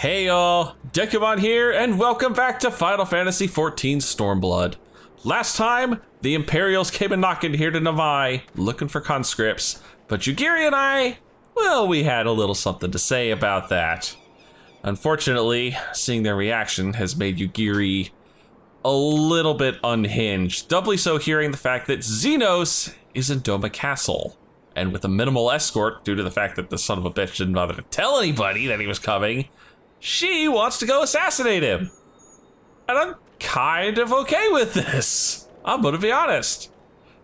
Hey y'all, Dekumon here, and welcome back to Final Fantasy XIV Stormblood. Last time, the Imperials came a-knocking here to Navai, looking for conscripts, but Yugiri and I, well, we had a little something to say about that. Unfortunately, seeing their reaction has made Yugiri a little bit unhinged, doubly so hearing the fact that Zenos is in Doma Castle. And with a minimal escort, due to the fact that the son of a bitch didn't bother to tell anybody that he was coming, she wants to go assassinate him. And I'm kind of okay with this. I'm gonna be honest.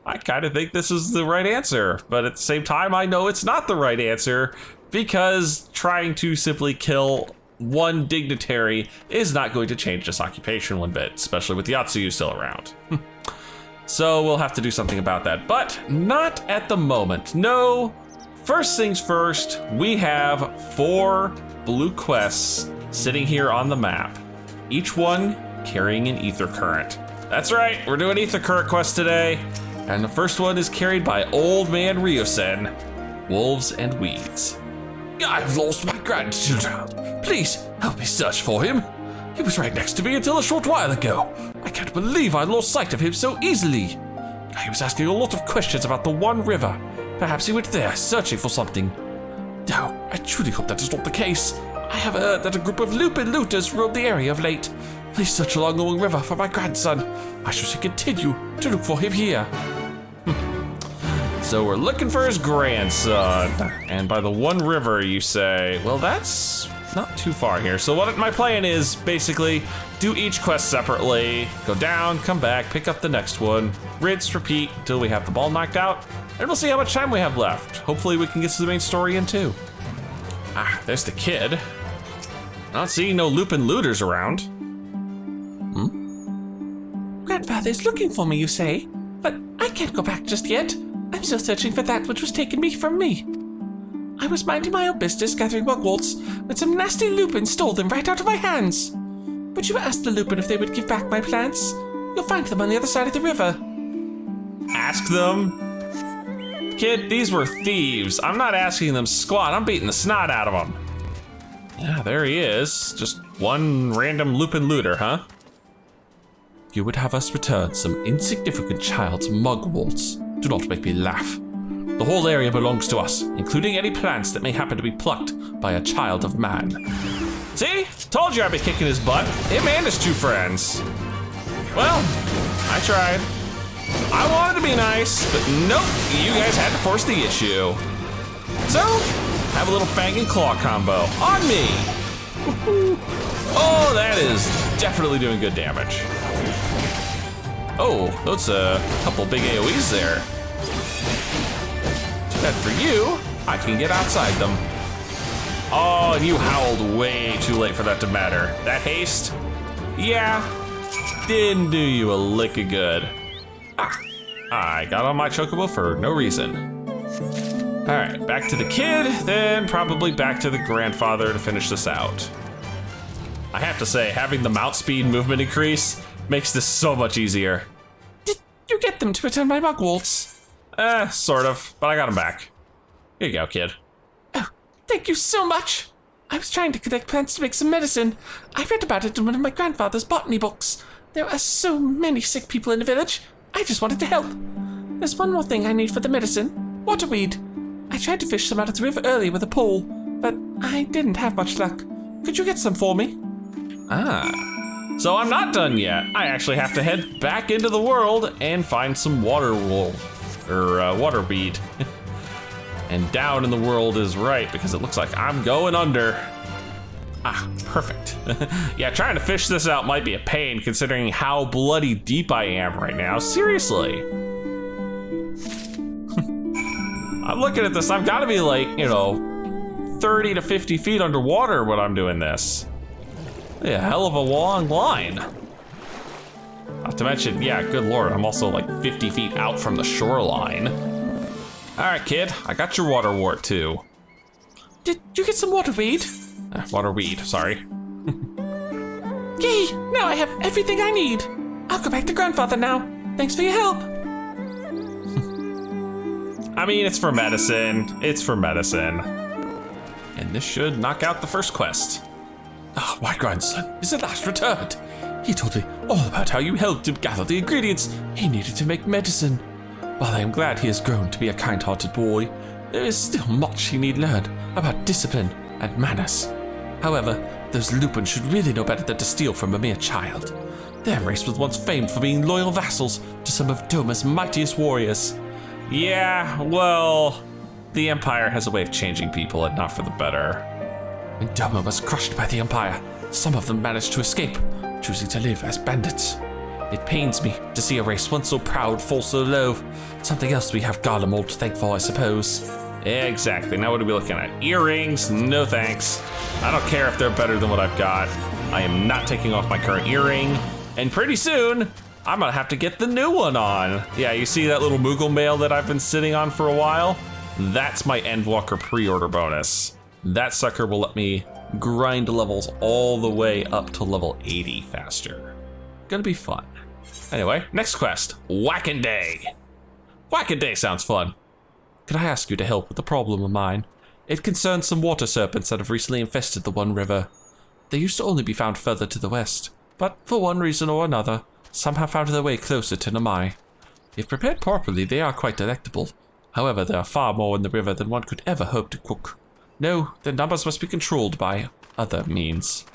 I kind of think this is the right answer, but at the same time, I know it's not the right answer because trying to simply kill one dignitary is not going to change this occupation one bit, especially with Yatsuyu still around. So we'll have to do something about that, but not at the moment. No, first things first, we have 4 blue quests sitting here on the map, each one carrying an ether current. That's right, we're doing ether current quests today, and the first one is carried by Old Man Ryosen, Wolves and Weeds. I've lost my grandchild. Please help me search for him. He was right next to me until a short while ago. I can't believe I lost sight of him so easily. He was asking a lot of questions about the One River. Perhaps he went there searching for something. No, I truly hope that is not the case. I have heard that a group of lupin looters roam the area of late. Please search along the One River for my grandson. I shall continue to look for him here. So we're looking for his grandson. And by the One River, you say, well, that's not too far here. So what my plan is basically do each quest separately, go down, come back, pick up the next one, rinse, repeat until we have the ball knocked out, and we'll see how much time we have left. Hopefully we can get to the main story in too. Ah, there's the kid. Not seeing no lupin looters around. Grandfather's looking for me, you say? But I can't go back just yet. I'm still searching for that which was taken from me. I was minding my own business gathering mugworts when some nasty lupin stole them right out of my hands. Would you ask the lupin if they would give back my plants? You'll find them on the other side of the river. Ask them? Kid, these were thieves. I'm not asking them squat, I'm beating the snot out of them. Yeah, there he is. Just one random lupin looter, huh? You would have us return some insignificant child's mugworts. Do not make me laugh. The whole area belongs to us, including any plants that may happen to be plucked by a child of man. See? Told you I'd be kicking his butt. Him and his 2 friends. Well, I tried. I wanted to be nice, but nope, you guys had to force the issue. So, have a little fang and claw combo on me. Oh, that is definitely doing good damage. Oh, that's a couple big AoEs there. Too bad for you, I can get outside them. Oh, and you howled way too late for that to matter. That haste, yeah, didn't do you a lick of good. Ah, I got on my chocobo for no reason. All right, back to the kid, then probably back to the grandfather to finish this out. I have to say, having the mount speed movement increase makes this so much easier. Did you get them to return my mugworts? Sort of, but I got them back. Here you go, kid. Oh, thank you so much. I was trying to collect plants to make some medicine. I read about it in one of my grandfather's botany books. There are so many sick people in the village. I just wanted to help. There's one more thing I need for the medicine. Waterweed. I tried to fish some out of the river earlier with a pole, but I didn't have much luck. Could you get some for me? Ah, so I'm not done yet. I actually have to head back into the world and find some waterweed. And down in the world is right, because it looks like I'm going under. Ah, perfect. Yeah, trying to fish this out might be a pain considering how bloody deep I am right now. Seriously. I'm looking at this, I've gotta be like, 30 to 50 feet underwater when I'm doing this. A hell of a long line. Not to mention, yeah, good lord, I'm also like 50 feet out from the shoreline. All right, kid, I got your water wart too. Did you get some waterweed? Waterweed, sorry. Yay, now I have everything I need. I'll go back to grandfather now. Thanks for your help. I mean, it's for medicine. It's for medicine. And this should knock out the first quest. Ah, my grandson is at last returned. He told me all about how you helped him gather the ingredients he needed to make medicine. While I am glad he has grown to be a kind-hearted boy, there is still much he need learn about discipline and manners. However, those Lupins should really know better than to steal from a mere child. Their race was once famed for being loyal vassals to some of Doma's mightiest warriors. Yeah, well, the Empire has a way of changing people and not for the better. When Doma was crushed by the Empire, some of them managed to escape, choosing to live as bandits. It pains me to see a race once so proud fall so low. Something else we have Garlemald to thank for, I suppose. Exactly. Now what are we looking at? Earrings? No thanks. I don't care if they're better than what I've got. I am not taking off my current earring. And pretty soon, I'm gonna have to get the new one on. Yeah, you see that little Moogle mail that I've been sitting on for a while? That's my Endwalker pre-order bonus. That sucker will let me grind levels all the way up to level 80 faster. Gonna be fun. Anyway, next quest, Whack-a-Day. Whack-a-Day sounds fun. Could I ask you to help with a problem of mine? It concerns some water serpents that have recently infested the One River. They used to only be found further to the west, but for one reason or another, some have found their way closer to Namai. If prepared properly, they are quite delectable. However, there are far more in the river than one could ever hope to cook. No, their numbers must be controlled by other means.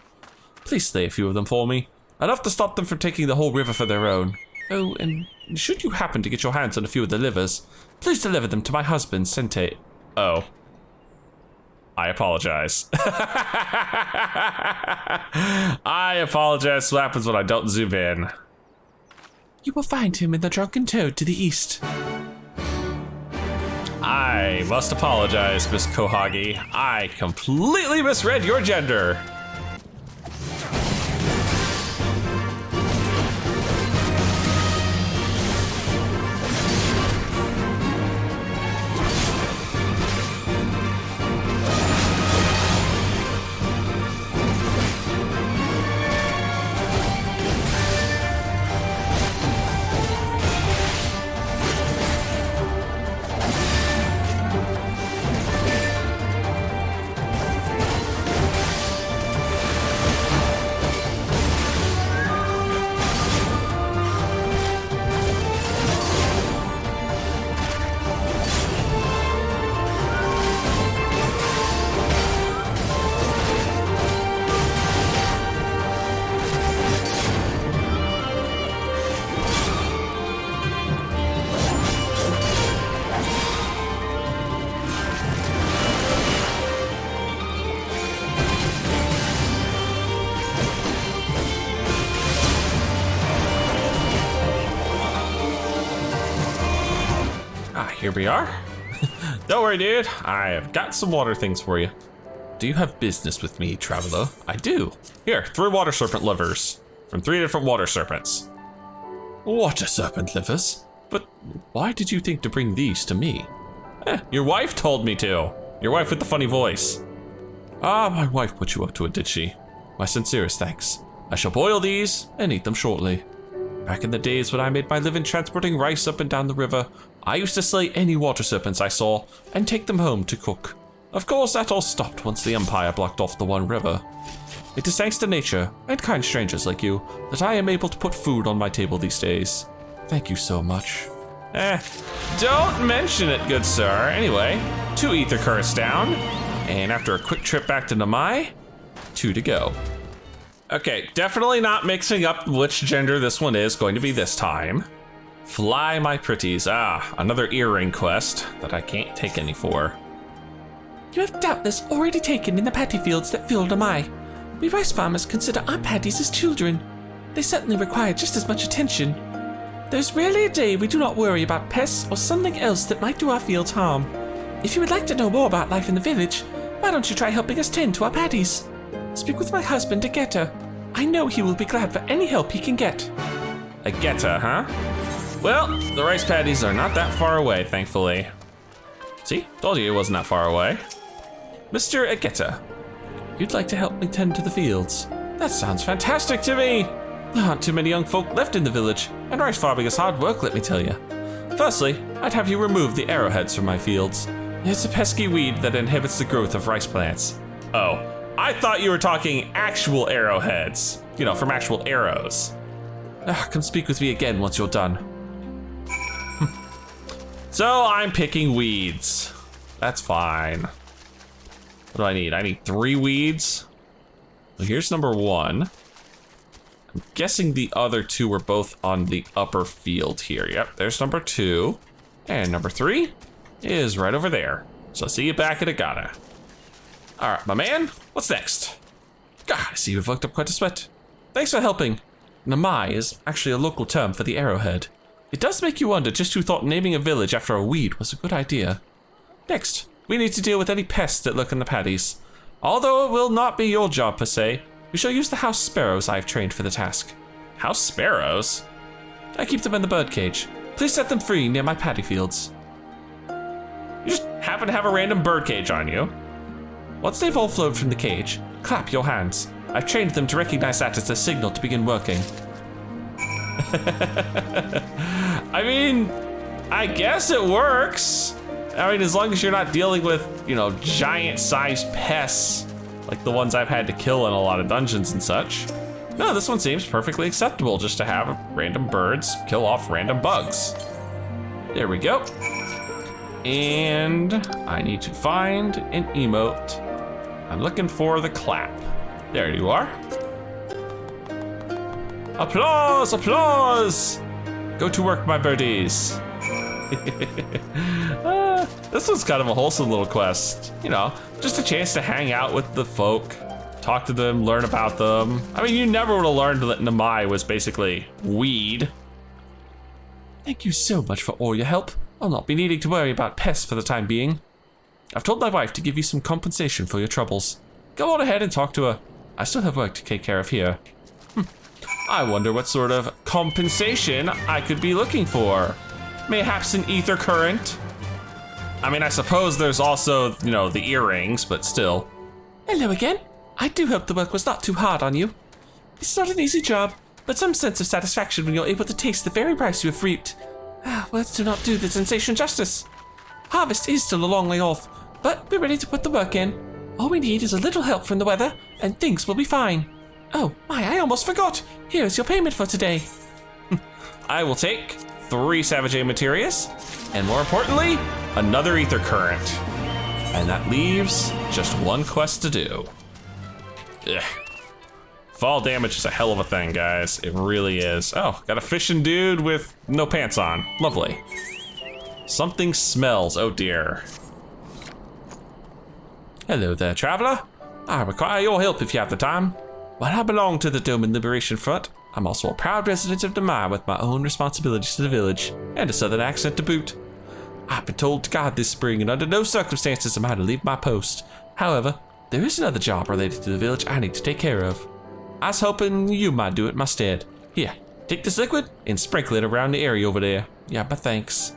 Please slay a few of them for me. Enough to stop them from taking the whole river for their own. Oh, and should you happen to get your hands on a few of the livers, please deliver them to my husband, Sente. Oh. I apologize. I apologize. What happens when I don't zoom in? You will find him in the Drunken Toad to the east. I must apologize, Miss Kohagi. I completely misread your gender. Here we are. Don't worry, dude. I have got some water things for you. Do you have business with me, traveler? I do. Here, 3 water serpent livers from 3 different water serpents. Water serpent livers? But why did you think to bring these to me? Your wife told me to. Your wife with the funny voice. Ah, my wife put you up to it, did she? My sincerest thanks. I shall boil these and eat them shortly. Back in the days when I made my living transporting rice up and down the river, I used to slay any water serpents I saw and take them home to cook. Of course, that all stopped once the Empire blocked off the One River. It is thanks to nature and kind strangers like you that I am able to put food on my table these days. Thank you so much. Don't mention it, good sir. Anyway, 2 ether currents down, and after a quick trip back to Namai, 2 to go. Okay, definitely not mixing up which gender this one is going to be this time. Fly, my pretties. Ah, another earring quest that I can't take any for. You have doubtless already taken in the paddy fields that fill Namai. We rice farmers consider our paddies as children. They certainly require just as much attention. There's rarely a day we do not worry about pests or something else that might do our fields harm. If you would like to know more about life in the village, why don't you try helping us tend to our paddies? Speak with my husband, Ageta. I know he will be glad for any help he can get. Ageta, huh? Well, the rice paddies are not that far away, thankfully. See, told you it wasn't that far away. Mr. Ageta, you'd like to help me tend to the fields? That sounds fantastic to me. There aren't too many young folk left in the village, and rice farming is hard work, let me tell you. Firstly, I'd have you remove the arrowheads from my fields. It's a pesky weed that inhibits the growth of rice plants. Oh, I thought you were talking actual arrowheads, you know, from actual arrows. Come speak with me again once you're done. So I'm picking weeds. That's fine. What do I need? I need 3 weeds. Well, here's number 1. I'm guessing the other 2 were both on the upper field here. Yep, there's number 2. And number 3 is right over there. So see you back at Agata. All right, my man, what's next? God, I see you've worked up quite a sweat. Thanks for helping. Namai is actually a local term for the arrowhead. It does make you wonder just who thought naming a village after a weed was a good idea. Next, we need to deal with any pests that lurk in the paddies. Although it will not be your job per se, we shall use the house sparrows I've trained for the task. House sparrows? I keep them in the birdcage. Please set them free near my paddy fields. You just happen to have a random bird cage on you. Once they've all flown from the cage, clap your hands. I've trained them to recognize that as a signal to begin working. I mean, I guess it works. I mean, as long as you're not dealing with, you know, giant-sized pests like the ones I've had to kill in a lot of dungeons and such. No, this one seems perfectly acceptable, just to have random birds kill off random bugs. There we go. And I need to find an emote. I'm looking for the clap. There you are. Applause, applause! Go to work, my birdies. This one's kind of a wholesome little quest. You know, just a chance to hang out with the folk, talk to them, learn about them. I mean, you never would have learned that Namai was basically weed. Thank you so much for all your help. I'll not be needing to worry about pests for the time being. I've told my wife to give you some compensation for your troubles. Go on ahead and talk to her. I still have work to take care of here. I wonder what sort of compensation I could be looking for. Mayhaps an ether current? I mean, I suppose there's also, you know, the earrings, but still. Hello again. I do hope the work was not too hard on you. It's not an easy job, but some sense of satisfaction when you're able to taste the very rice you have reaped. Words do not do the sensation justice. Harvest is still a long way off, but we're ready to put the work in. All we need is a little help from the weather, and things will be fine. Oh, my, I almost forgot. Here is your payment for today. I will take 3 Savage A Materias, and more importantly, another ether current. And that leaves just 1 quest to do. Ugh. Fall damage is a hell of a thing, guys. It really is. Oh, got a fishing dude with no pants on. Lovely. Something smells, oh dear. Hello there, traveler. I require your help if you have the time. While I belong to the Doman Liberation Front, I'm also a proud resident of Damai with my own responsibilities to the village, and a southern accent to boot. I've been told to guard this spring, and under no circumstances am I to leave my post. However, there is another job related to the village I need to take care of. I was hoping you might do it in my stead. Here, take this liquid and sprinkle it around the area over there. Yeah, my thanks.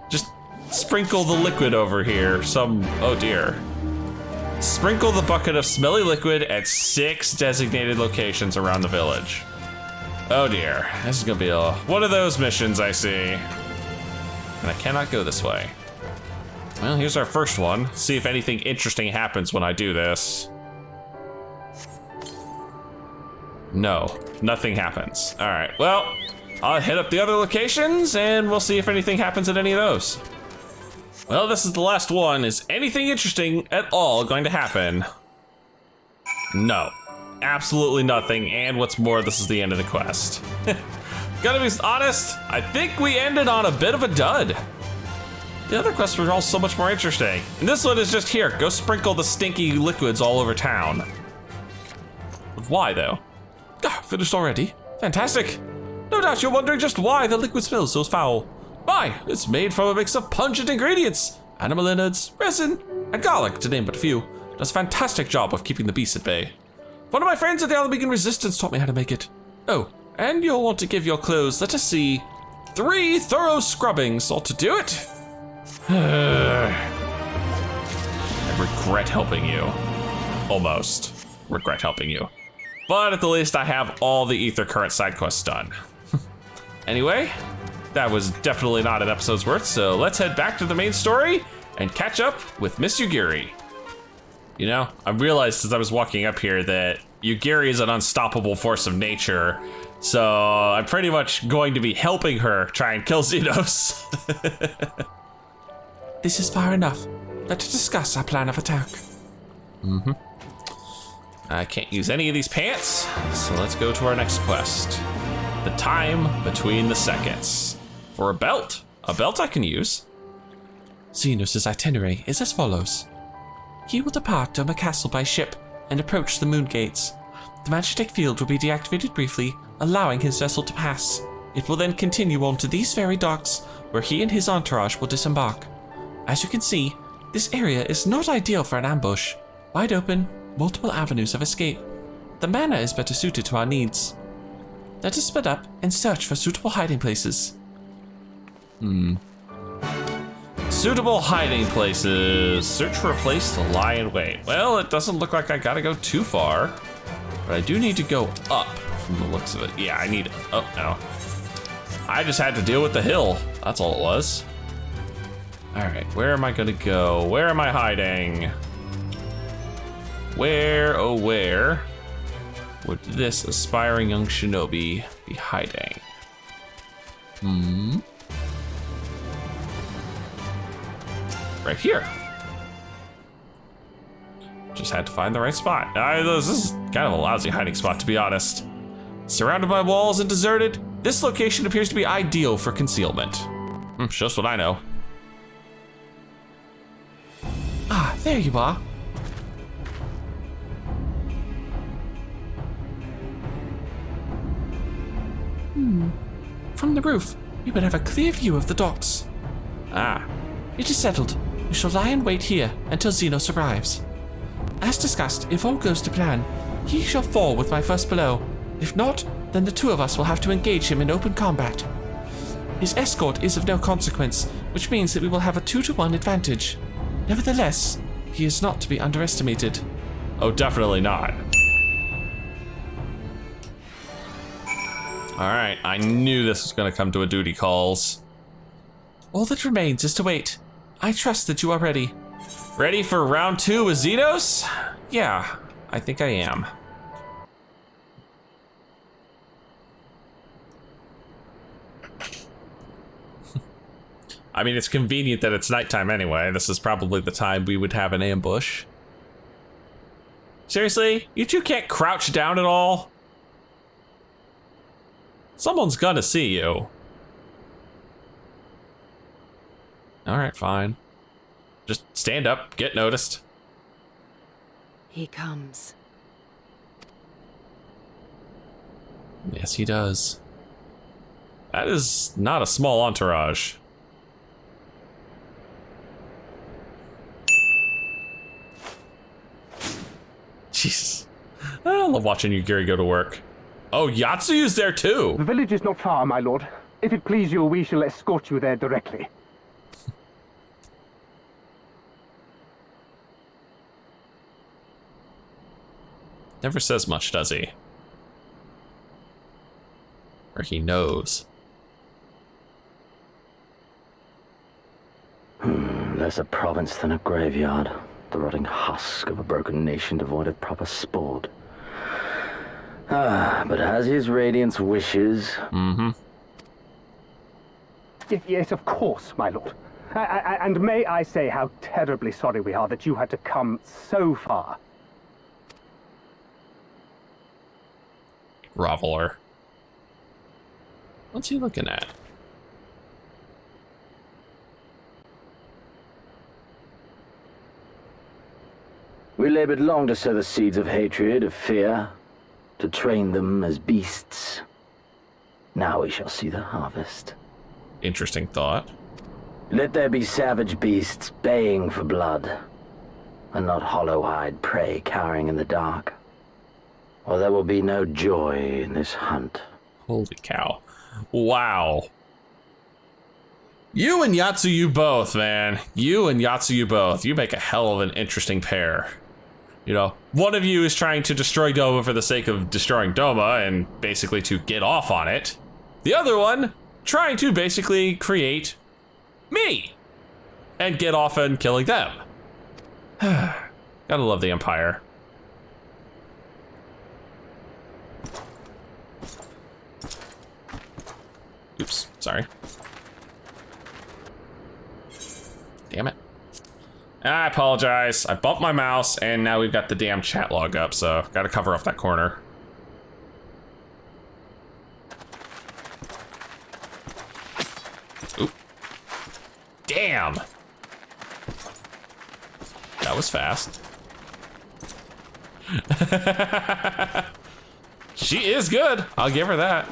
Just sprinkle the liquid over here. Oh dear. Sprinkle the bucket of smelly liquid at 6 designated locations around the village. Oh dear, this is gonna be one of those missions I see. And I cannot go this way. Well, here's our first one. See if anything interesting happens when I do this. No, nothing happens. All right, well, I'll hit up the other locations and we'll see if anything happens at any of those. Well, this is the last one. Is anything interesting at all going to happen? No, absolutely nothing. And what's more, this is the end of the quest. Gotta be honest, I think we ended on a bit of a dud. The other quests were all so much more interesting. And this one is just here, go sprinkle the stinky liquids all over town. Why though? Finished already? Fantastic. No doubt you're wondering just why the liquid smells so foul. Why, it's made from a mix of pungent ingredients, animal innards, resin, and garlic, to name but a few. It does a fantastic job of keeping the beasts at bay. One of my friends at the Alamegan Resistance taught me how to make it. Oh, and you'll want to give your clothes, let us see, 3 thorough scrubbings ought to do it. I regret helping you. Almost regret helping you. But at the least I have all the ether current side quests done. Anyway, that was definitely not an episode's worth, so let's head back to the main story and catch up with Miss Yugiri. You know, I realized as I was walking up here that Yugiri is an unstoppable force of nature, so I'm pretty much going to be helping her try and kill Zenos. This is far enough. Let's discuss our plan of attack. I can't use any of these pants, so let's go to our next quest. The time between the seconds. For a belt I can use. Zenos' itinerary is as follows. He will depart Doma Castle by ship and approach the moon gates. The magnetic field will be deactivated briefly, allowing his vessel to pass. It will then continue on to these very docks, where he and his entourage will disembark. As you can see, this area is not ideal for an ambush. Wide open, multiple avenues of escape. The manor is better suited to our needs. Let us split up and search for suitable hiding places. Suitable hiding places. Search for a place to lie in wait. Well, it doesn't look like I gotta go too far, but I do need to go up from the looks of it. Yeah, I need, oh no. I just had to deal with the hill. That's all it was. All right, where am I gonna go? Where am I hiding? Where, oh where, would this aspiring young shinobi be hiding? Right here. Just had to find the right spot. This is kind of a lousy hiding spot, to be honest. Surrounded by walls and deserted, this location appears to be ideal for concealment. Just what I know. Ah, there you are. From the roof, we would have a clear view of the docks. Ah, It is settled. We shall lie in wait here until Zenos arrives. As discussed, if all goes to plan, he shall fall with my first blow. If not, then the two of us will have to engage him in open combat. His escort is of no consequence, which means that we will have a 2-to-1 advantage. Nevertheless, he is not to be underestimated. oh, definitely not. All right, I knew this was gonna come to a duty calls. All that remains is to wait. I trust that you are ready. Ready for round 2 with Zenos? Yeah, I think I am. I mean, it's convenient that it's nighttime anyway. This is probably the time we would have an ambush. Seriously? You two can't crouch down at all? Someone's gonna see you. All right, fine. Just stand up, get noticed. He comes. Yes, he does. That is not a small entourage. Jesus. I love watching Yugiri go to work. Oh, Yatsuyu's there too. The village is not far, my lord. If it please you, we shall escort you there directly. Never says much, does he? Or he knows. Less a province than a graveyard. The rotting husk of a broken nation devoid of proper sport. But as his radiance wishes... Yes, of course, my lord. And may I say how terribly sorry we are that you had to come so far. Groveler. What's he looking at? We labored long to sow the seeds of hatred, of fear, to train them as beasts. Now we shall see the harvest. Interesting thought. Let there be savage beasts baying for blood, and not hollow-eyed prey cowering in the dark. Or there will be no joy in this hunt. Holy cow. Wow. You and Yatsuyu both, man. You and Yatsuyu both. You make a hell of an interesting pair. You know, one of you is trying to destroy Doma for the sake of destroying Doma and basically to get off on it. The other one trying to basically create me and get off on killing them. Gotta love the Empire. Oops, sorry. Damn it. I apologize. I bumped my mouse, and now we've got the damn chat log up, so gotta cover off that corner. Oop. Damn! That was fast. She is good. I'll give her that.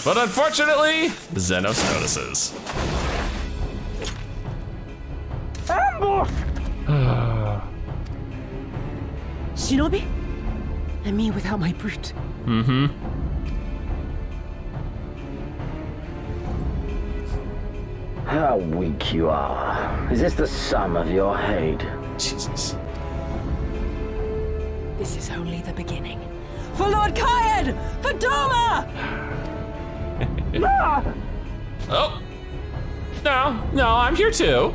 But unfortunately, Zenos notices. Ambush! Shinobi? And me without my brute. Mm-hmm. How weak you are. Is this the sum of your hate? Jesus. This is only the beginning. For Lord Kayed! For Doma! Oh. No, I'm here too.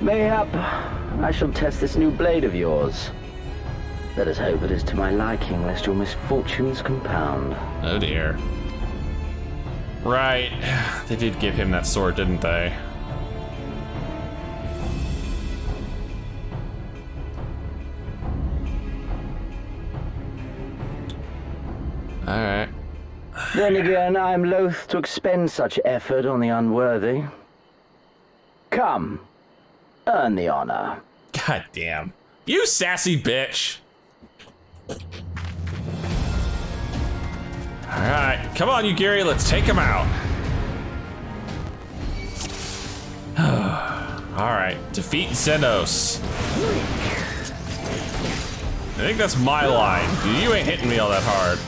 Mayhap I shall test this new blade of yours. Let us hope it is to my liking, lest your misfortunes compound. Oh dear. Right. They did give him that sword, didn't they? Alright. Then again, I am loath to expend such effort on the unworthy. Come, earn the honor. God damn. You sassy bitch. Alright, come on, you Gary, let's take him out. Alright, defeat Zenos. I think that's my line. You ain't hitting me all that hard.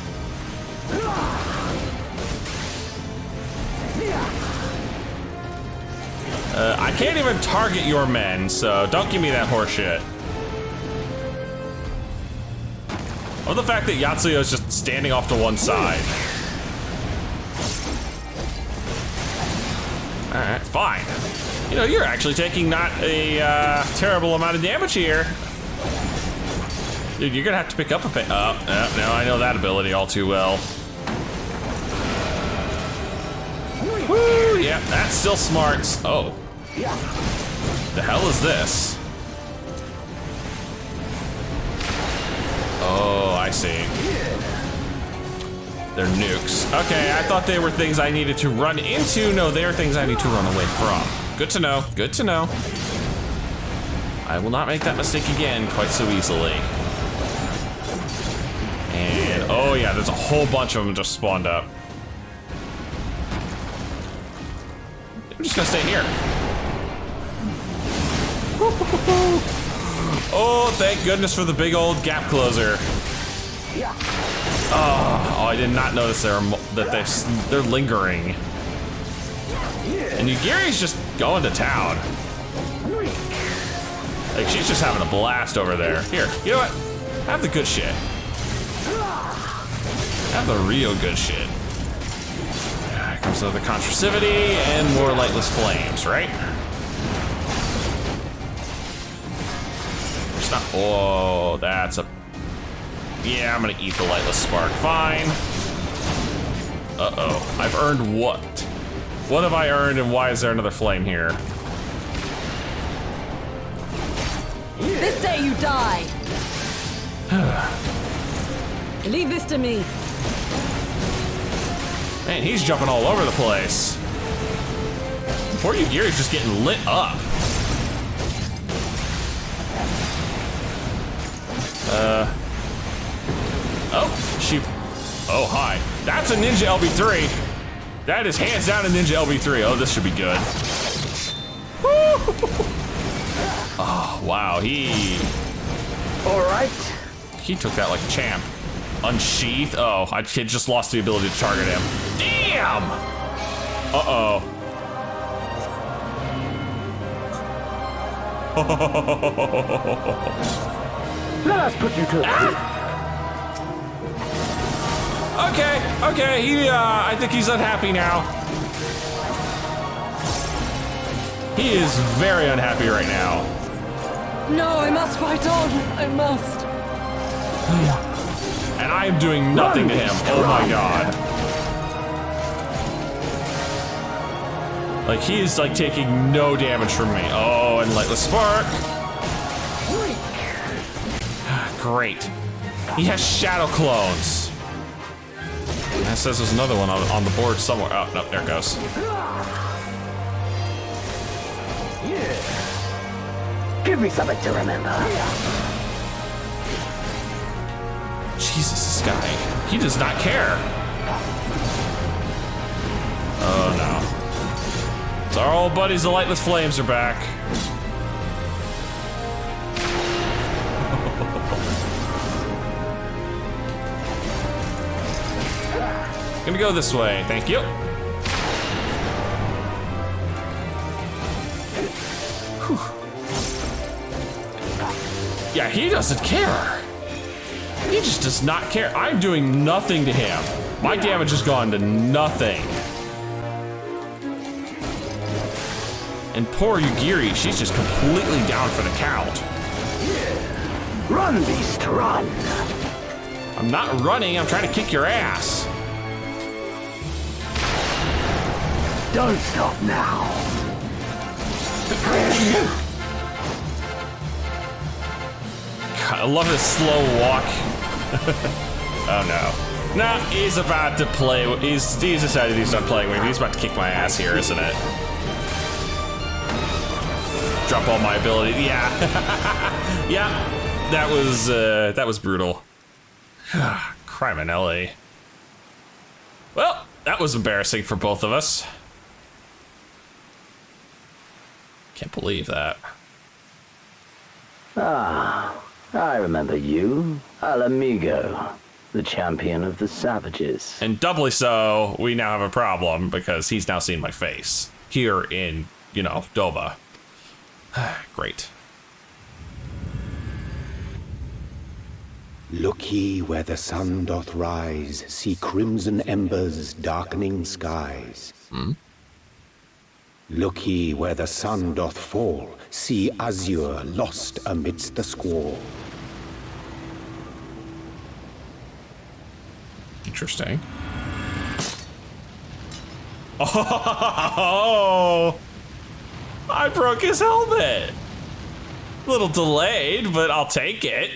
I can't even target your men, so don't give me that horseshit. Or the fact that Yatsuyo is just standing off to one side. Alright, fine. You know, you're actually taking not a terrible amount of damage here. Dude, you're gonna have to pick up a bit. Oh, no, I know that ability all too well. Woo, yeah, that's still smart. Oh. The hell is this? Oh, I see. They're nukes. Okay, I thought they were things I needed to run into. No, they're things I need to run away from. Good to know, good to know. I will not make that mistake again quite so easily. And, oh yeah, there's a whole bunch of them just spawned up. I'm just gonna stay here. Oh, thank goodness for the big old gap closer. Oh, I did not notice they're lingering. And Yugiri's just going to town. Like, she's just having a blast over there. Here, you know what? Have the good shit. Have the real good shit. Here comes the contrastivity and more lightless flames, right? It's not. Oh, that's a. Yeah, I'm gonna eat the lightless spark. Fine. Uh-oh. I've earned what? What have I earned, and why is there another flame here? This day you die! Leave this to me. Man, he's jumping all over the place. Poor Yugiri's just getting lit up. Oh, she... Oh, hi. That's a Ninja LB3. That is hands down a Ninja LB3. Oh, this should be good. Oh, wow, All right. He took that like a champ. Unsheath. Oh, I just lost the ability to target him. Damn! Uh-oh. Let us put you to Okay, Okay, I think he's unhappy now. He is very unhappy right now. No, I must fight on. I must. And I am doing nothing to him. Oh my god. Like, he is like taking no damage from me. Oh, and Lightless Spark. Great. He has Shadow Clones. That says there's another one on the board somewhere. Oh, no, there it goes. Give me something to remember. Jesus, this guy. He does not care. Oh, no. So our old buddies, the Lightless Flames, are back. Gonna go this way, thank you. Whew. Yeah, he doesn't care. He just does not care. I'm doing nothing to him. My damage has gone to nothing. And poor Yugiri, she's just completely down for the count. Run, beast, run. I'm not running, I'm trying to kick your ass. Don't stop now. God, I love this slow walk. Oh no. Nah, he's about to play. He's decided he's done playing with me. He's about to kick my ass here, isn't it? Drop all my ability. Yeah. Yeah. That was brutal. Criminelli. Well, that was embarrassing for both of us. Can't believe that. Ah, I remember you, Al Amigo, the champion of the savages. And doubly so, we now have a problem because he's now seen my face here in, Doba. Great. Look ye where the sun doth rise, see crimson embers darkening skies. Look ye where the sun doth fall, see azure lost amidst the squall. Interesting. Oh! I broke his helmet! A little delayed, but I'll take it.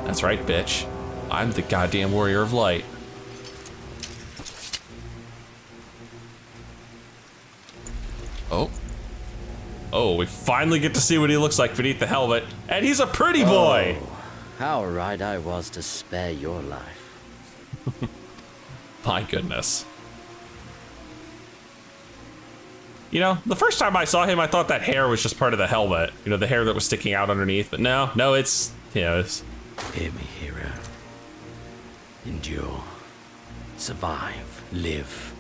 That's right, bitch. I'm the goddamn warrior of light. Oh. Oh, we finally get to see what he looks like beneath the helmet. And he's a pretty boy! Oh, how right I was to spare your life. My goodness. The first time I saw him, I thought that hair was just part of the helmet. The hair that was sticking out underneath. But no, it's, it's... Hear me, hero. Endure. Survive. Live.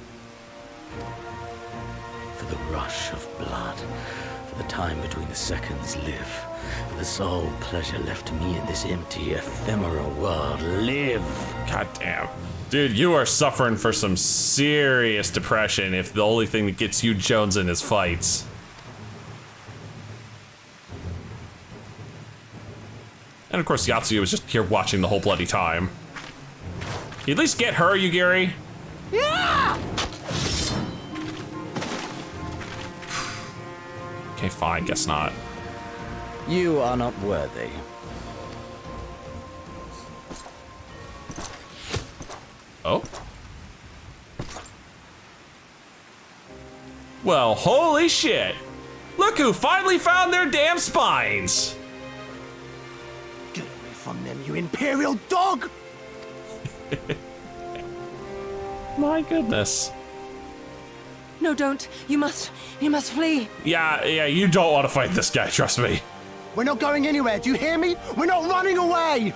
For the rush of blood. For the time between the seconds. Live. For the sole pleasure left to me in this empty, ephemeral world. Live. God damn. Dude, you are suffering for some serious depression if the only thing that gets you jonesing is fights. And of course, Yatsuya was just here watching the whole bloody time. You at least get her, Yugiri. Yeah! Okay, fine, guess not. You are not worthy. Oh. Well, holy shit. Look who finally found their damn spines. Get away from them, you imperial dog! My goodness. No, don't. You must flee. Yeah, you don't want to fight this guy, trust me. We're not going anywhere, do you hear me? We're not running away!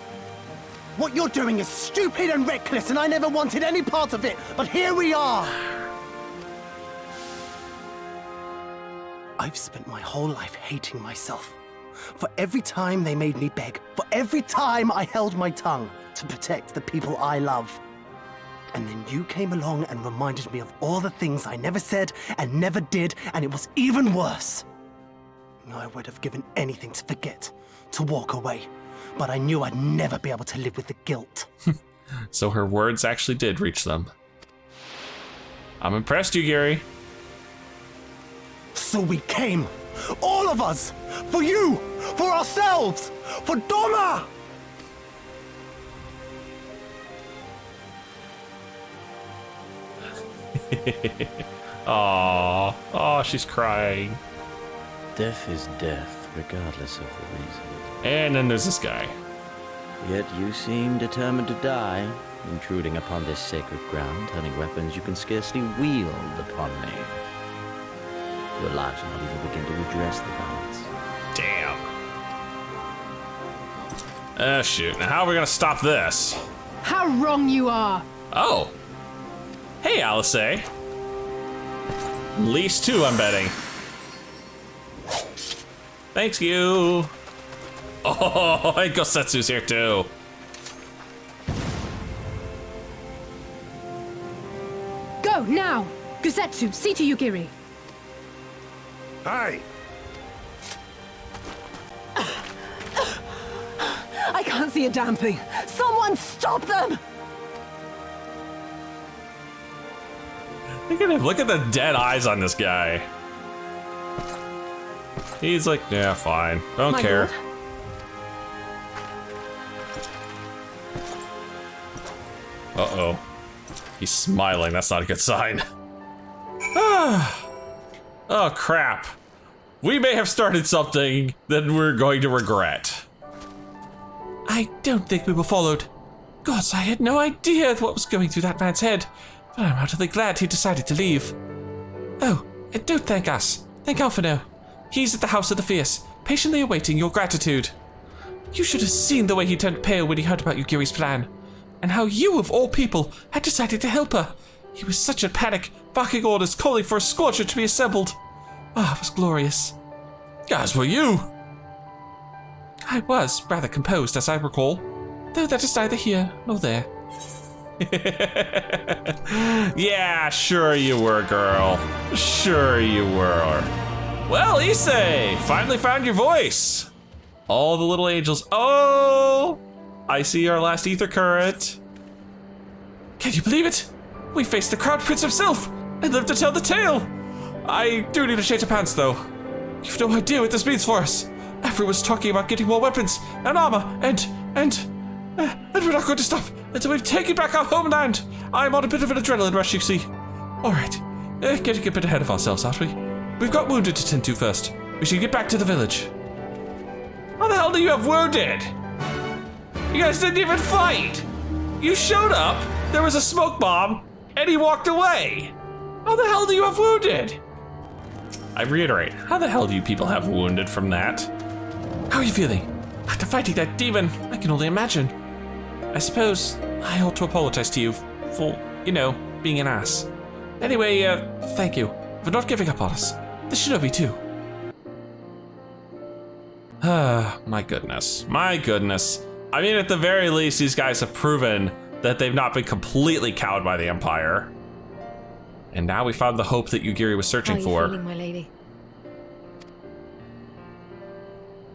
What you're doing is stupid and reckless, and I never wanted any part of it, but here we are! I've spent my whole life hating myself. For every time they made me beg, for every time I held my tongue, to protect the people I love. And then you came along and reminded me of all the things I never said and never did, and it was even worse. I would have given anything to forget, to walk away, but I knew I'd never be able to live with the guilt. So her words actually did reach them. I'm impressed, Yugiri. So we came, all of us, for you, for ourselves, for Doma! Aww. Oh, she's crying. Death is death, regardless of the reason. And then there's this guy. Yet you seem determined to die, intruding upon this sacred ground, turning weapons you can scarcely wield upon me. Your lives will not even begin to redress the balance. Damn. Shoot. Now how are we gonna stop this? How wrong you are! Oh. Hey, Alice. At least 2, I'm betting. Thanks you. Oh, and Gosetsu's here too. Go, now! Gusetsu, see to Yugiri. Hey! I can't see a damn thing. Someone stop them! Look at him. Look at the dead eyes on this guy. He's like, yeah, fine. Don't My care. lord. Uh-oh. He's smiling. That's not a good sign. Oh, crap. We may have started something that we're going to regret. I don't think we were followed. Gods, I had no idea what was going through that man's head, but I'm utterly glad he decided to leave. Oh, and don't thank us. Thank Alphino. He's at the House of the Fierce, patiently awaiting your gratitude. You should have seen the way he turned pale when he heard about Yugiri's plan, and how you, of all people, had decided to help her. He was such a panic, barking orders, calling for a scorcher to be assembled. Ah, it was glorious. As were you. I was rather composed, as I recall, though that is neither here nor there. Yeah, sure you were, girl. Sure you were. Well, Issei, finally found your voice. All the little angels. Oh, I see our last ether current. Can you believe it? We faced the Crown Prince himself and lived to tell the tale. I do need a change of pants, though. You've no idea what this means for us. Everyone's talking about getting more weapons and armor, and we're not going to stop until we've taken back our homeland. I'm on a bit of an adrenaline rush, you see. All right, getting a bit ahead of ourselves, aren't we? We've got wounded to tend to first. We should get back to the village. How the hell do you have wounded? You guys didn't even fight. You showed up, there was a smoke bomb, and he walked away. How the hell do you have wounded? I reiterate, how the hell do you people have wounded from that? How are you feeling? After fighting that demon, I can only imagine. I suppose I ought to apologize to you for, being an ass. Anyway, thank you for not giving up on us. The shinobi too. My goodness. My goodness. I mean, at the very least, these guys have proven that they've not been completely cowed by the Empire. And now we found the hope that Yugiri was searching for. How are you feeling, my lady?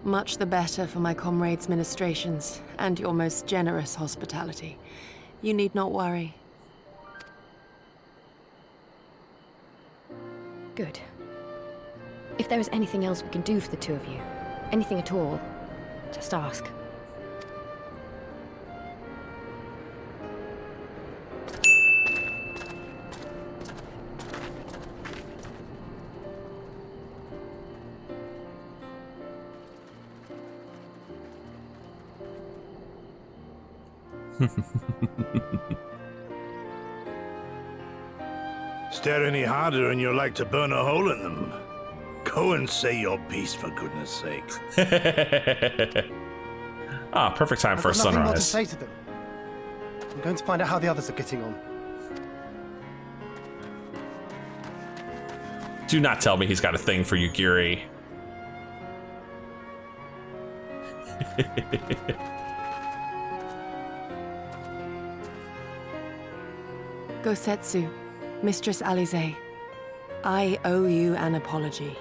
Much the better for my comrades' ministrations and your most generous hospitality. You need not worry. Good. If there is anything else we can do for the two of you, anything at all, just ask. Stare any harder and you're like to burn a hole in them. Go and say your piece, for goodness sake. Perfect time for a I've got nothing more to sunrise. say to them. I'm going to find out how the others are getting on. Do not tell me he's got a thing for Yugiri. Gosetsu, Mistress Alize, I owe you an apology.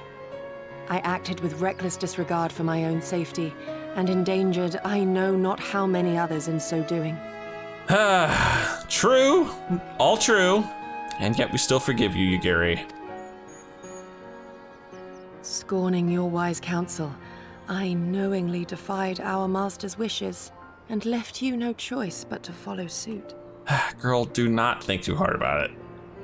I acted with reckless disregard for my own safety, and endangered I know not how many others in so doing. True, all true, and yet we still forgive you, Yugiri. Scorning your wise counsel, I knowingly defied our master's wishes, and left you no choice but to follow suit. Girl, do not think too hard about it.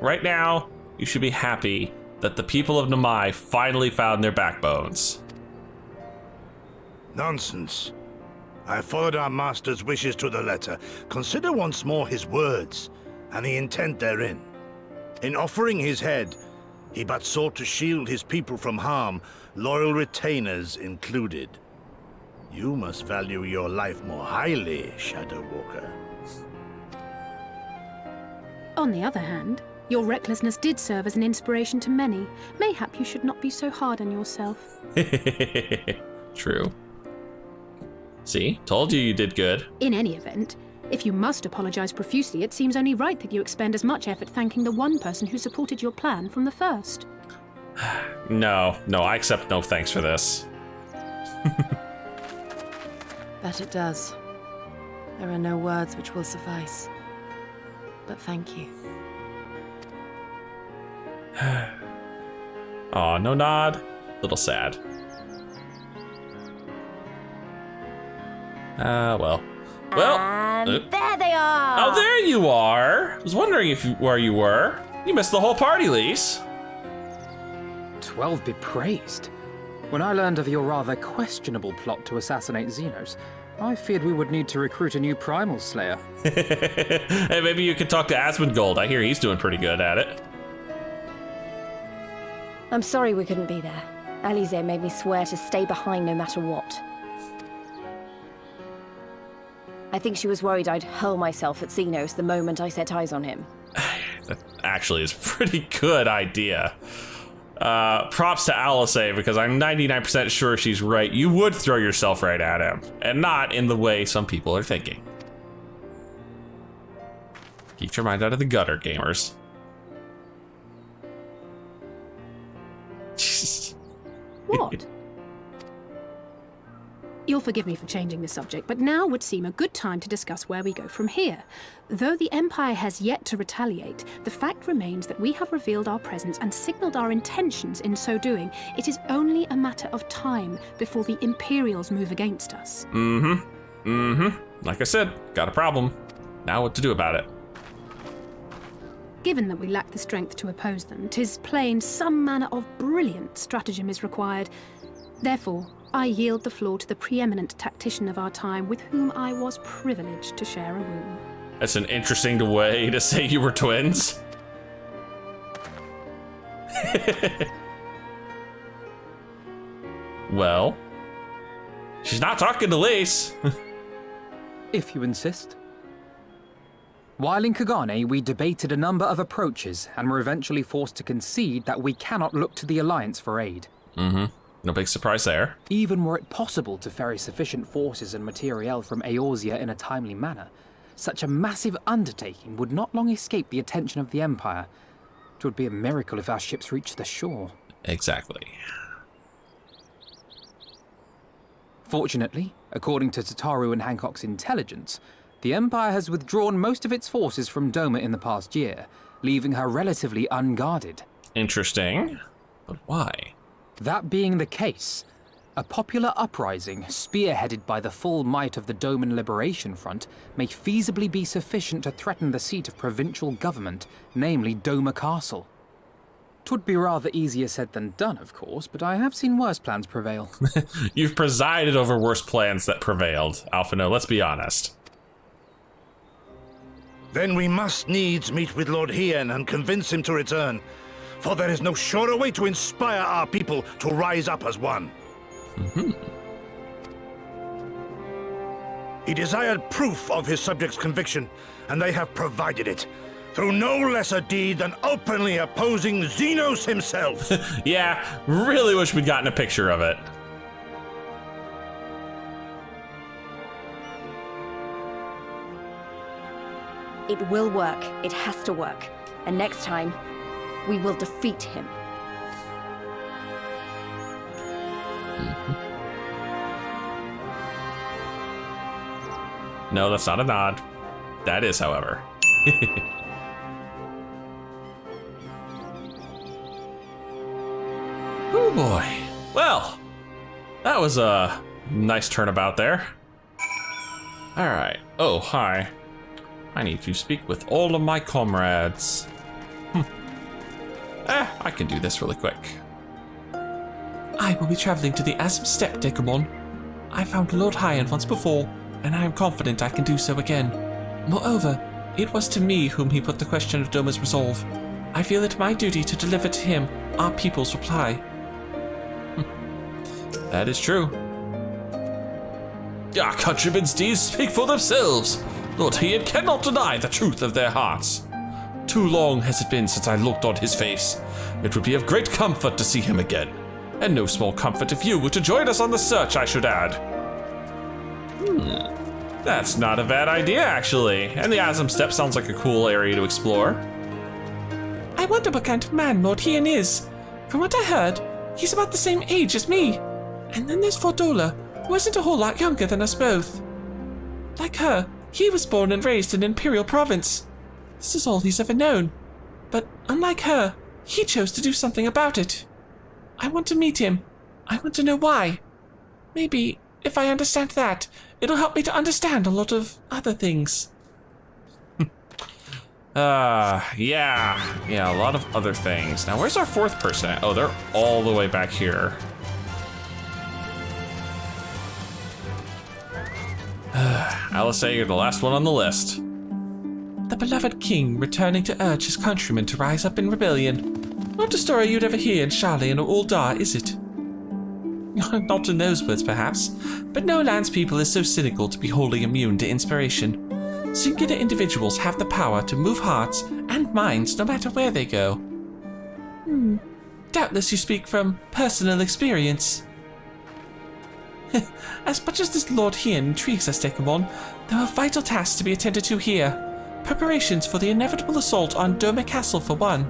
Right now, you should be happy that the people of Namai finally found their backbones. Nonsense. I followed our master's wishes to the letter. Consider once more his words, and the intent therein. In offering his head, he but sought to shield his people from harm, loyal retainers included. You must value your life more highly, Shadow Walker. On the other hand, your recklessness did serve as an inspiration to many. Mayhap you should not be so hard on yourself. True. See, told you did good. In any event, if you must apologize profusely, it seems only right that you expend as much effort thanking the one person who supported your plan from the first. No, I accept no thanks for this. That it does. There are no words which will suffice. But thank you. Aw, no nod. Little sad. Well. And there they are! Oh, there you are! I was wondering where you were. You missed the whole party, Lise. 12 be praised. When I learned of your rather questionable plot to assassinate Zenos, I feared we would need to recruit a new Primal Slayer. Hey, maybe you could talk to Asmongold. I hear he's doing pretty good at it. I'm sorry we couldn't be there. Alize made me swear to stay behind no matter what. I think she was worried I'd hurl myself at Zenos the moment I set eyes on him. That actually is a pretty good idea. Props to Alice, because I'm 99% sure she's right. You would throw yourself right at him, and not in the way some people are thinking. Keep your mind out of the gutter, gamers. What? You'll forgive me for changing the subject, but now would seem a good time to discuss where we go from here. Though the Empire has yet to retaliate, the fact remains that we have revealed our presence and signaled our intentions in so doing. It is only a matter of time before the Imperials move against us. Like I said, got a problem. Now what to do about it? Given that we lack the strength to oppose them, 'tis plain some manner of brilliant stratagem is required. Therefore, I yield the floor to the preeminent tactician of our time, with whom I was privileged to share a room. That's an interesting way to say you were twins. Well, she's not talking to Lise. If you insist. While in Kagane, we debated a number of approaches and were eventually forced to concede that we cannot look to the Alliance for aid. No big surprise there. Even were it possible to ferry sufficient forces and materiel from Eorzea in a timely manner, such a massive undertaking would not long escape the attention of the Empire. It would be a miracle if our ships reached the shore. Exactly. Fortunately, according to Tataru and Hancock's intelligence, the Empire has withdrawn most of its forces from Doma in the past year, leaving her relatively unguarded. Interesting. But why? That being the case, a popular uprising spearheaded by the full might of the Doman Liberation Front may feasibly be sufficient to threaten the seat of provincial government, namely Doma Castle. 'Twould be rather easier said than done, of course, but I have seen worse plans prevail. You've presided over worse plans that prevailed, Alphino, let's be honest. Then we must needs meet with Lord Hien and convince him to return, for there is no surer way to inspire our people to rise up as one. He desired proof of his subjects' conviction, and they have provided it, through no lesser deed than openly opposing Zenos himself. Yeah, really wish we'd gotten a picture of it. It will work. It has to work. And next time, we will defeat him. No, that's not a nod. That is, however. Oh boy. Well, that was a nice turnabout there. All right. Oh, hi. I need to speak with all of my comrades. I can do this really quick. I will be traveling to the Asm Steppe, Dekumon. I found Lord Hyan once before, and I am confident I can do so again. Moreover, it was to me whom he put the question of Doma's resolve. I feel it my duty to deliver to him our people's reply. That is true. Our countrymen's deeds speak for themselves. Lord Hyan cannot deny the truth of their hearts. Too long has it been since I looked on his face. It would be of great comfort to see him again. And no small comfort if you were to join us on the search, I should add. That's not a bad idea, actually. And the Asm Steppe sounds like a cool area to explore. I wonder what kind of man Lord Hyan is. From what I heard, he's about the same age as me. And then there's Fordola, who isn't a whole lot younger than us both. Like her, he was born and raised in Imperial Province. This is all he's ever known. But unlike her, he chose to do something about it. I want to meet him. I want to know why. Maybe, if I understand that, it'll help me to understand a lot of other things. Yeah, a lot of other things. Now, where's our fourth person at? Oh, they're all the way back here. Alice, you're the last one on the list. The beloved king returning to urge his countrymen to rise up in rebellion. Not a story you'd ever hear in Charlie and Uldar, is it? Not in those words, perhaps, but no land's people is so cynical to be wholly immune to inspiration. Singular individuals have the power to move hearts and minds no matter where they go. Doubtless you speak from personal experience. As much as this Lord Hyan intrigues us, Dekumon, there are vital tasks to be attended to here. Preparations for the inevitable assault on Doma Castle, for one.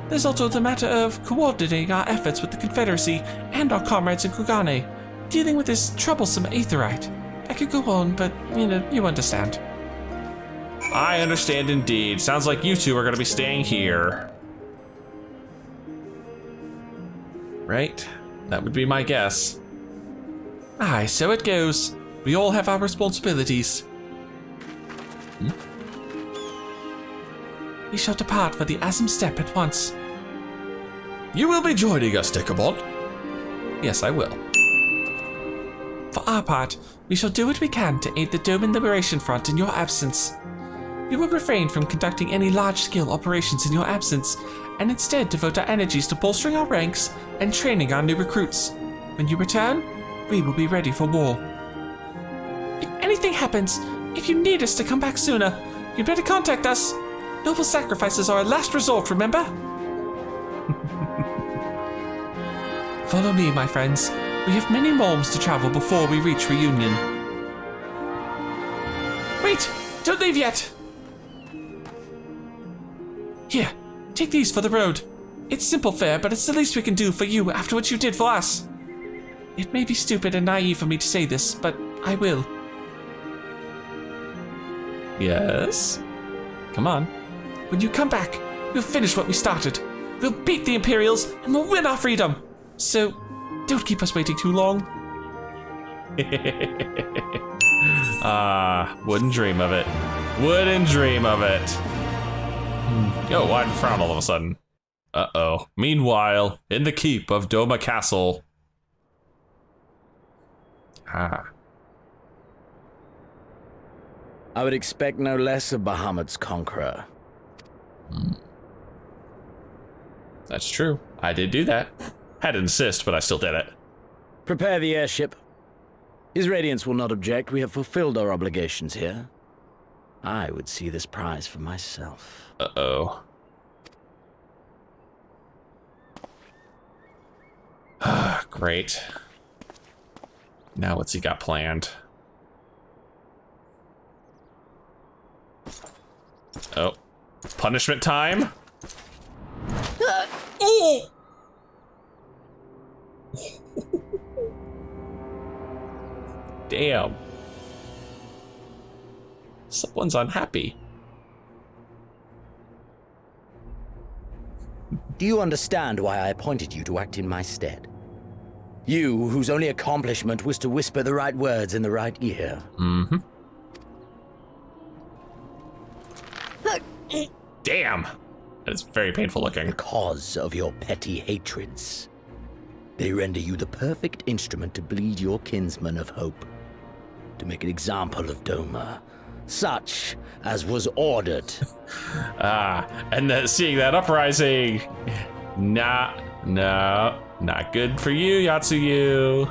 There's also the matter of coordinating our efforts with the Confederacy and our comrades in Kugane, dealing with this troublesome aetherite. I could go on, but, you understand. I understand indeed. Sounds like you two are going to be staying here. Right? That would be my guess. Aye, so it goes. We all have our responsibilities. We shall depart for the Asm Steppe at once. You will be joining us, Dekumon? Yes, I will. For our part, we shall do what we can to aid the Doman Liberation Front in your absence. We will refrain from conducting any large-scale operations in your absence, and instead devote our energies to bolstering our ranks and training our new recruits. When you return, we will be ready for war. If anything happens, if you need us to come back sooner, you'd better contact us. Noble sacrifices are a last resort, remember? Follow me, my friends. We have many realms to travel before we reach reunion. Wait! Don't leave yet! Here, take these for the road. It's simple fare, but it's the least we can do for you after what you did for us. It may be stupid and naive for me to say this, but I will. Yes? Come on. When you come back, we'll finish what we started. We'll beat the Imperials, and we'll win our freedom. So, don't keep us waiting too long. Wouldn't dream of it. Wouldn't dream of it. Oh, why'd I frown all of a sudden? Uh-oh. Meanwhile, in the keep of Doma Castle. I would expect no less of Bahamut's conqueror. That's true. I did do that. Had to insist, but I still did it. Prepare the airship. His Radiance will not object. We have fulfilled our obligations here. I would see this prize for myself. Uh-oh. Great. Now what's he got planned? Punishment time. Oh! Damn. Someone's unhappy. Do you understand why I appointed you to act in my stead? You, whose only accomplishment was to whisper the right words in the right ear. Mm-hmm. Damn. That is very painful looking. Because of your petty hatreds. They render you the perfect instrument to bleed your kinsman of hope. To make an example of Doma. Such as was ordered. And seeing that uprising. No, not good for you, Yatsuyu.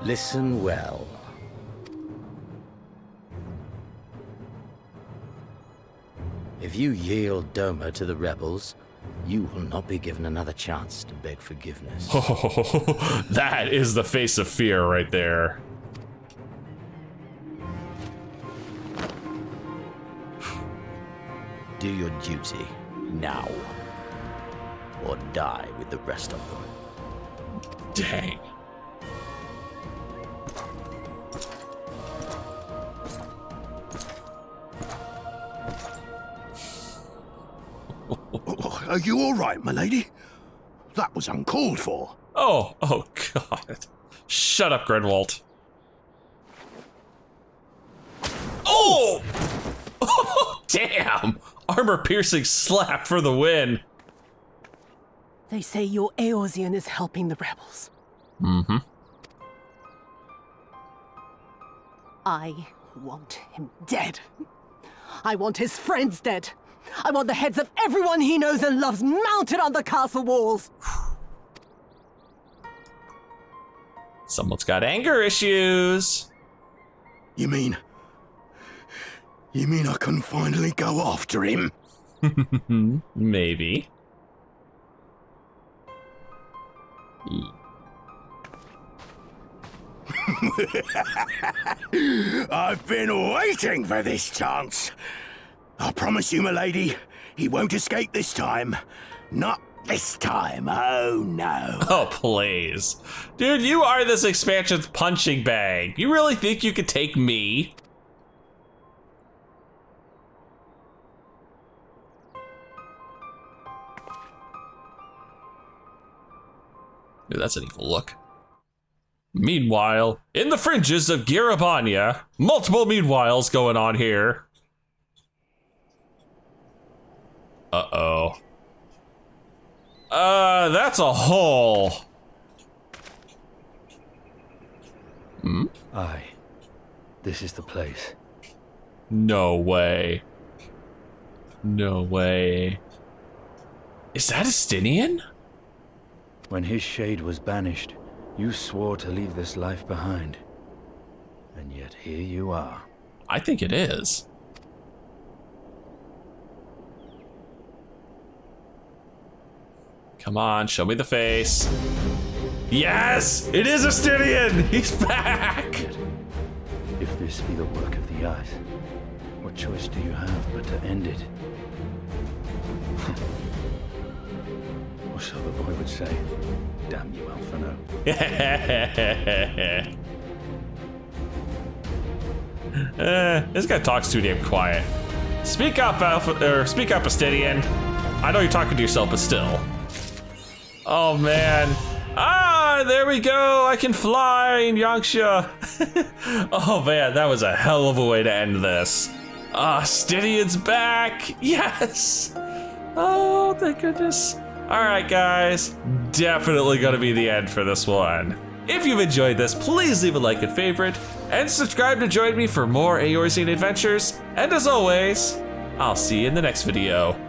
Listen well. If you yield Doma to the rebels, you will not be given another chance to beg forgiveness. Oh, that is the face of fear right there. Do your duty now, or die with the rest of them. Dang. Are you all right, my lady? That was uncalled for. Oh God. Shut up, Grinwald. Oh! Damn! Armor-piercing slap for the win. They say your Eorzean is helping the rebels. Mm-hmm. I want him dead. I want his friends dead. I want the heads of everyone he knows and loves mounted on the castle walls. Someone's got anger issues. You mean I can finally go after him? Maybe. I've been waiting for this chance. I promise you, milady, he won't escape this time. Not this time, oh no. Oh, please. Dude, you are this expansion's punching bag. You really think you could take me? Dude, that's an evil look. Meanwhile, in the fringes of Girabania, multiple meanwhiles going on here. Uh-oh. That's a hole. Hmm? Aye. This is the place. No way. No way. Is that Estinian? When his shade was banished, you swore to leave this life behind. And yet here you are. I think it is. Come on, show me the face. Yes! It is Estinian! He's back! If this be the work of the eyes, what choice do you have but to end it? Or so the boy would say. Damn you, Alphino. This guy talks too damn quiet. Speak up, speak up, Estinian. I know you're talking to yourself, but still. Oh man. Ah, there we go. I can fly in Yanxia. Oh man, that was a hell of a way to end this. Ah, Stidion's back. Yes. Oh, thank goodness. All right, guys. Definitely gonna be the end for this one. If you've enjoyed this, please leave a like and favorite, and subscribe to join me for more Eorzean adventures. And as always, I'll see you in the next video.